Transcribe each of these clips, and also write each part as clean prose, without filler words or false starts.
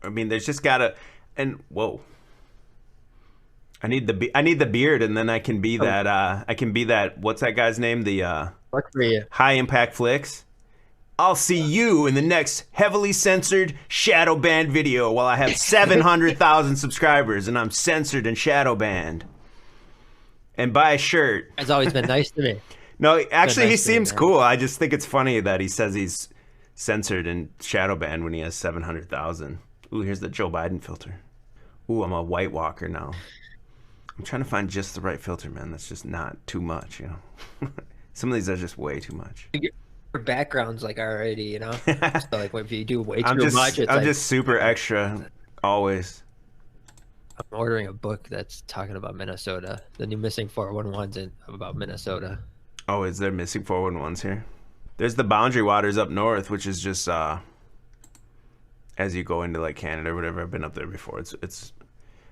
I mean, there's just gotta, and whoa. I need the beard, and then I can be that. I can be that. What's that guy's name? The Work for you. High Impact Flicks. I'll see you in the next heavily censored shadow banned video while I have 700,000 subscribers and I'm censored and shadow banned. And buy a shirt. It's always been nice to me. No, actually, he Nice to me, seems man. cool. I just think it's funny that he says he's censored and shadow banned when he has 700,000. Ooh, here's the Joe Biden filter. Ooh, I'm a White Walker now. I'm trying to find just the right filter, man. That's just not too much, you know. Some of these are just way too much. Your background's like already, you know. So like, if you do way too much, it's I'm like just super extra, always. I'm ordering a book that's talking about Minnesota. The new missing 411's about Minnesota. Oh, is there missing 411s here? There's the Boundary Waters up north, which is just as you go into like Canada or whatever. I've been up there before. It's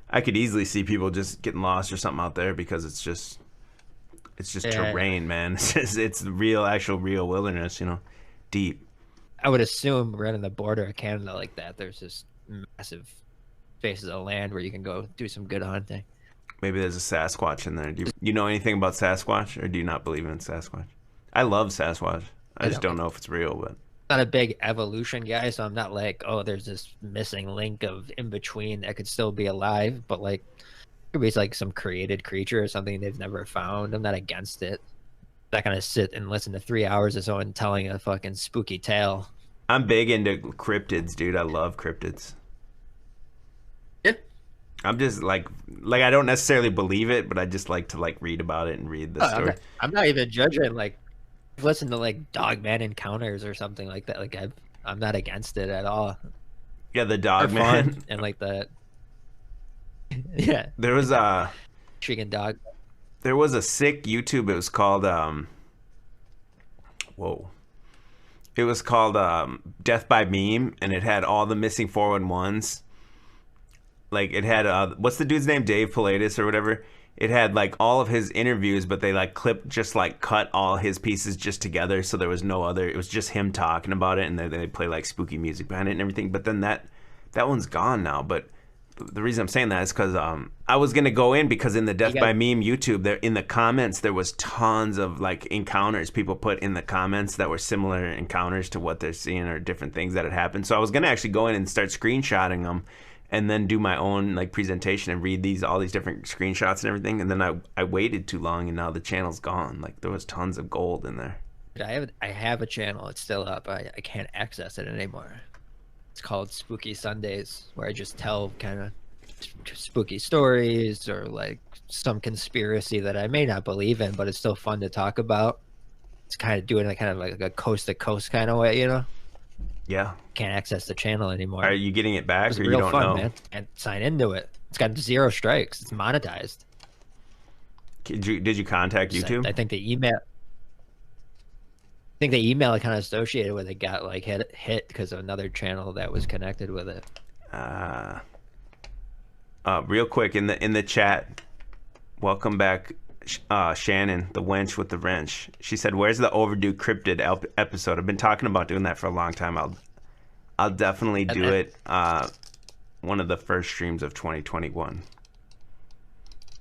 I could easily see people just getting lost or something out there because it's just terrain, man. It's the real, actual, real wilderness, you know, deep. I would assume right on the border of Canada like that, there's just massive spaces of land where you can go do some good hunting. Maybe there's a Sasquatch in there. Do you know anything about Sasquatch, or do you not believe in Sasquatch? I love Sasquatch. I just don't know if it's real, but Not a big evolution guy, so I'm not like, oh, there's this missing link of in between that could still be alive, but like could be like some created creature or something they've never found. I'm not against it. I'm not gonna sit and listen to 3 hours of someone telling a fucking spooky tale. I'm big into cryptids, dude. I love cryptids. Yeah. I'm just like I don't necessarily believe it, but I just like to like read about it and read the story. I'm not even judging. Like, I've listened to like Dogman Encounters or something like that. Like, I'm not against it at all. Yeah, the They're Dogman. fun and like the yeah, There was a chicken dog. there was a sick YouTube. It was called whoa. It was called Death by Meme, and it had all the missing 411s. Like it had what's the dude's name? Dave Pilatus or whatever. It had like all of his interviews, but they like clipped, just like cut all his pieces just together, so there was no other. It was just him talking about it, and then they play like spooky music behind it and everything. But then that one's gone now. But the reason I'm saying that is because I was gonna go in because in the Death by Meme YouTube, there in the comments there was tons of like encounters people put in the comments that were similar encounters to what they're seeing or different things that had happened. So I was gonna actually go in and start screenshotting them and then do my own like presentation and read all these different screenshots and everything. And then I waited too long, and now the channel's gone. Like there was tons of gold in there. I have a channel. It's still up. I can't access it anymore. It's called Spooky Sundays, where I just tell kind of spooky stories or like some conspiracy that I may not believe in, but it's still fun to talk about. It's kind of doing it kind of like a coast to coast kind of way, you know? Yeah. Can't access the channel anymore. Are you getting it back, or you real don't fun, know? man. And sign into it. It's got 0 strikes. It's monetized. Did you contact YouTube? I think the email. I think the email kind of associated with it got like hit because of another channel that was connected with it. Real quick in the chat, welcome back, Shannon, the wench with the wrench. She said, "Where's the overdue cryptid episode?" I've been talking about doing that for a long time. I'll definitely do it. One of the first streams of 2021.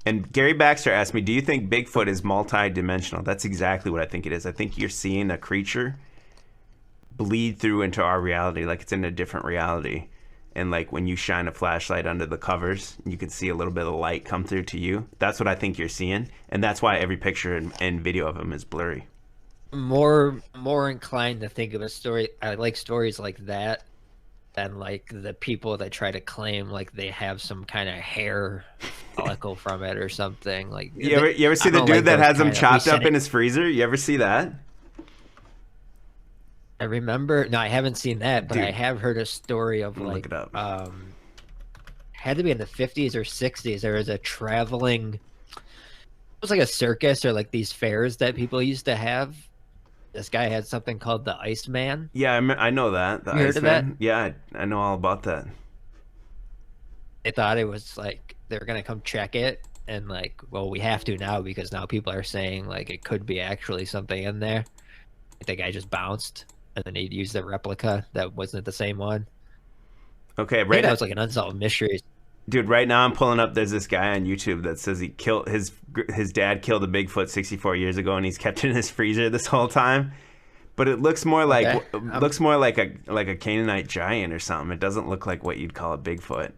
And Gary Baxter asked me, "Do you think Bigfoot is multi-dimensional?" That's exactly what I think it is. I think you're seeing a creature bleed through into our reality, like it's in a different reality. And like when you shine a flashlight under the covers, you can see a little bit of light come through to you. That's what I think you're seeing, and that's why every picture and video of him is blurry. More inclined to think of a story. I like stories like that than like the people that try to claim like they have some kind of hair follicle from it or something. Like you ever see the dude that has them chopped up in his freezer? You ever see that? I remember. No, I haven't seen that, but Dude, I have heard a story of like, look it up. Had to be in the 50s or 60s. There was a traveling, it was like a circus or like these fairs that people used to have. This guy had something called the Iceman. Yeah, I know that. The You heard of that? Yeah, I know all about that. They thought it was like they were gonna come check it, and like, well, we have to now because now people are saying like it could be actually something in there. The guy just bounced, and then he'd use the replica that wasn't the same one. Okay, I think right that now, was like an unsolved mystery. dude. Right now, I'm pulling up. There's this guy on YouTube that says he killed his dad killed a Bigfoot 64 years ago, and he's kept it in his freezer this whole time. But it looks more like Okay. like a Canaanite giant or something. It doesn't look like what you'd call a Bigfoot.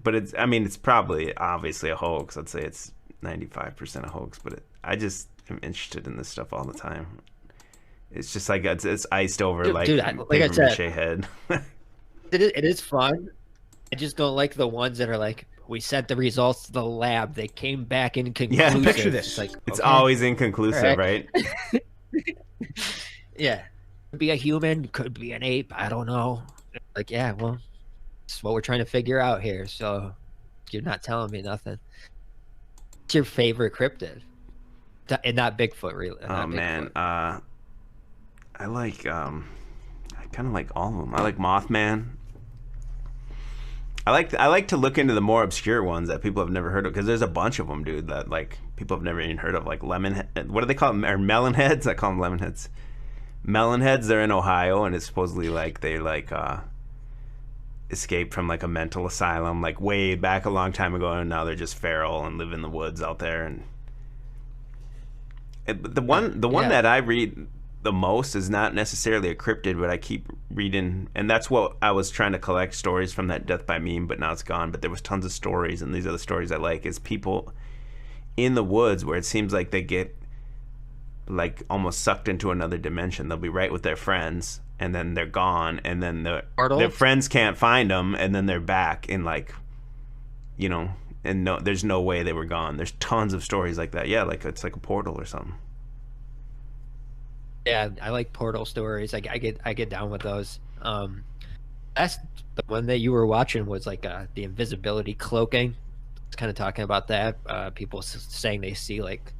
But it's, I mean, it's probably obviously a hoax. I'd say it's 95% a hoax. But I just am interested in this stuff all the time. It's just like it's iced over Dude, like like I paper mache said, head. it is fun. I just don't like the ones that are like, we sent the results to the lab. They came back Yeah, inconclusive. It's like, it's okay, always all inconclusive, right. right? Yeah. Could be a human, could be an ape. I don't know. Like, yeah, well, it's what we're trying to figure out here. So you're not telling me nothing. What's your favorite cryptid? And not Bigfoot, really. Oh Not man, Bigfoot. I like I kind of like all of them. I like Mothman. I like to look into the more obscure ones that people have never heard of, because there's a bunch of them, dude, that like people have never even heard of, like lemon. What do they call them? Or melon heads? I call them lemon heads. Melon heads. They're in Ohio, and it's supposedly like they like escaped from like a mental asylum like way back a long time ago, and now they're just feral and live in the woods out there. And the one Yeah. that I read the most is not necessarily a cryptid, but I keep reading, and that's what I was trying to collect stories from that death by meme, but now it's gone. But there was tons of stories, and these are the stories I like. Is people in the woods where it seems like they get like almost sucked into another dimension. They'll be right with their friends, and then they're gone, and then their Portals? friends can't find them, and then they're back in like, you know, and no, there's no way they were gone. There's tons of stories like that. Yeah, like it's like a portal or something. Yeah, I like portal stories. I get down with those. That's the one that you were watching was like the invisibility cloaking. It's kind of talking about that. People saying they see like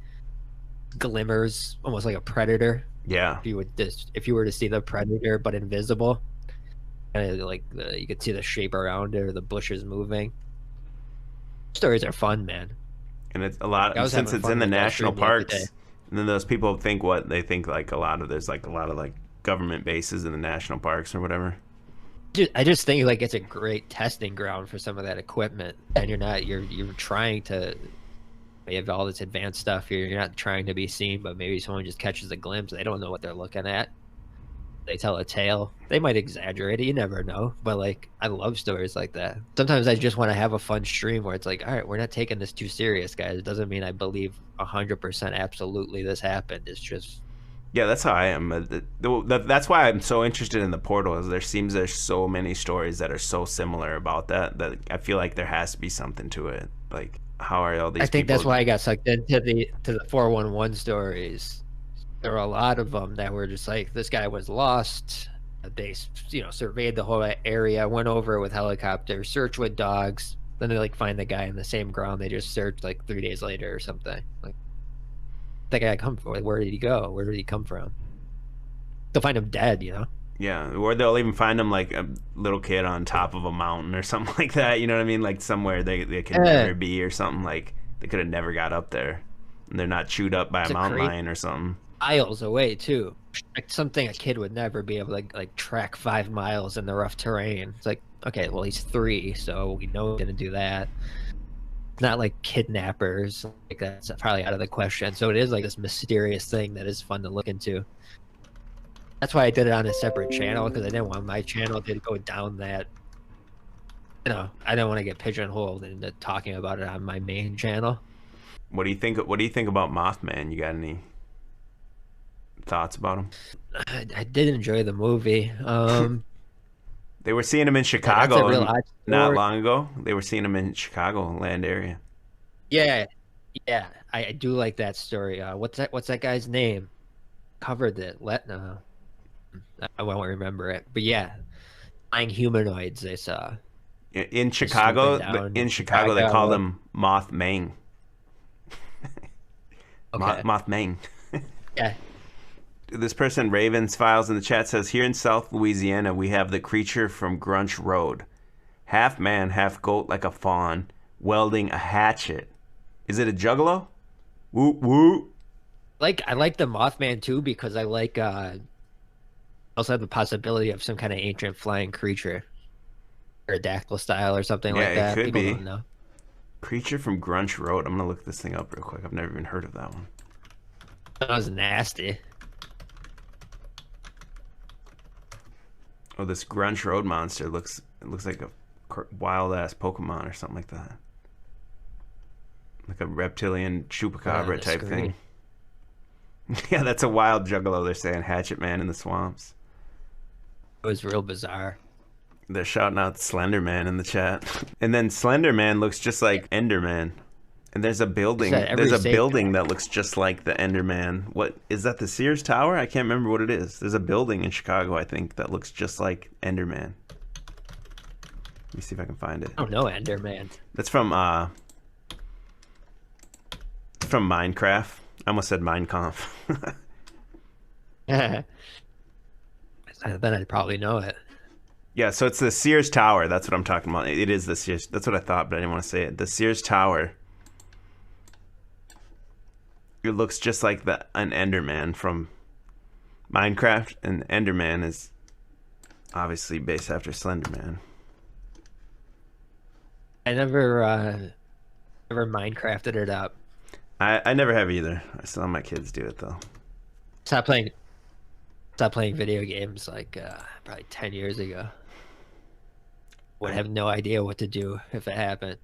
glimmers, almost like a predator. Yeah. If you were to see the predator but invisible, kind of like you could see the shape around it or the bushes moving. Stories are fun, man. And it's a lot, I was since having it's in fun the with that national stream the other day. parks. And then those people think what they think, like a lot of there's like a lot of like government bases in the national parks or whatever. I just think like it's a great testing ground for some of that equipment, and you're trying to. You have all this advanced stuff here. You're not trying to be seen, but maybe someone just catches a glimpse. They don't know what they're looking at. They tell a tale. They might exaggerate it. You never know. But like, I love stories like that. Sometimes I just want to have a fun stream where it's like, all right, we're not taking this too serious, guys. It doesn't mean I believe 100% absolutely this happened. It's just Yeah, that's how I am. That's why I'm so interested in the portal. Is there's so many stories that are so similar about that I feel like there has to be something to it. Like, how are all these I think people? that's why I got sucked into the 411 stories. There were a lot of them that were just like, this guy was lost. They surveyed the whole area, went over it with helicopters, searched with dogs. Then they like find the guy in the same ground they just searched like 3 days later or something. Like, that guy come from? Where did he go? Where did he come from? They'll find him dead, you know. Yeah, or they'll even find them like a little kid on top of a mountain or something like that. You know what I mean? Like somewhere they could never be or something. Like they could have never got up there, and they're not chewed up by a mountain lion or something. Miles away too. Like something a kid would never be able to like track 5 miles in the rough terrain. It's like, okay, well he's 3, so we know he's gonna do that. Not like kidnappers. Like that's probably out of the question. So it is like this mysterious thing that is fun to look into. That's why I did it on a separate channel, because I didn't want my channel to go down that. I don't want to get pigeonholed into talking about it on my main channel. What do you think? What do you think about Mothman? You got any thoughts about him? I did enjoy the movie. They were seeing him in That's a Chicago real odd not story. long ago. They were seeing him in Chicagoland area. Yeah, yeah, I do like that story. What's that guy's name? Covered it. No, I won't remember it. But yeah, flying humanoids they saw. In Just swooping Chicago, down in Chicago, they called Chicago. him Mothman. Okay. Mothman. Yeah. This person, Ravens Files in the chat, says, here in South Louisiana, we have the creature from Grunch Road. Half man, half goat like a fawn, welding a hatchet. Is it a juggalo? Woo woo. I like the Mothman too, because I also have the possibility of some kind of ancient flying creature. pterodactyl style or something Yeah, like it that. could People be. don't know. Creature from Grunch Road. I'm gonna look this thing up real quick. I've never even heard of that one. That was nasty. Oh, this Grunch Road monster looks. It looks like a wild ass Pokemon or something like that. Like a reptilian On chupacabra the type screen. thing. Yeah, that's a wild juggalo. They're saying Hatchet Man in the swamps. It was real bizarre. They're shouting out Slender Man in the chat. And then Slender Man looks just like Enderman. And there's a building. Said every There's a save building that looks just like the Enderman. What is that? The Sears Tower? I can't remember what it is. There's a building in Chicago, I think, that looks just like Enderman. Let me see if I can find it. I don't know Enderman. That's from Minecraft. I almost said Minecraft. Then I'd probably know it. Yeah, so it's the Sears Tower. That's what I'm talking about. It is the Sears. That's what I thought, but I didn't want to say it. The Sears Tower. It looks just like an Enderman from Minecraft, and Enderman is obviously based after Slenderman. I never Minecrafted it up. I never have either. I still have my kids do it though. Stopped playing video games like probably 10 years ago. Would have no idea what to do if it happened.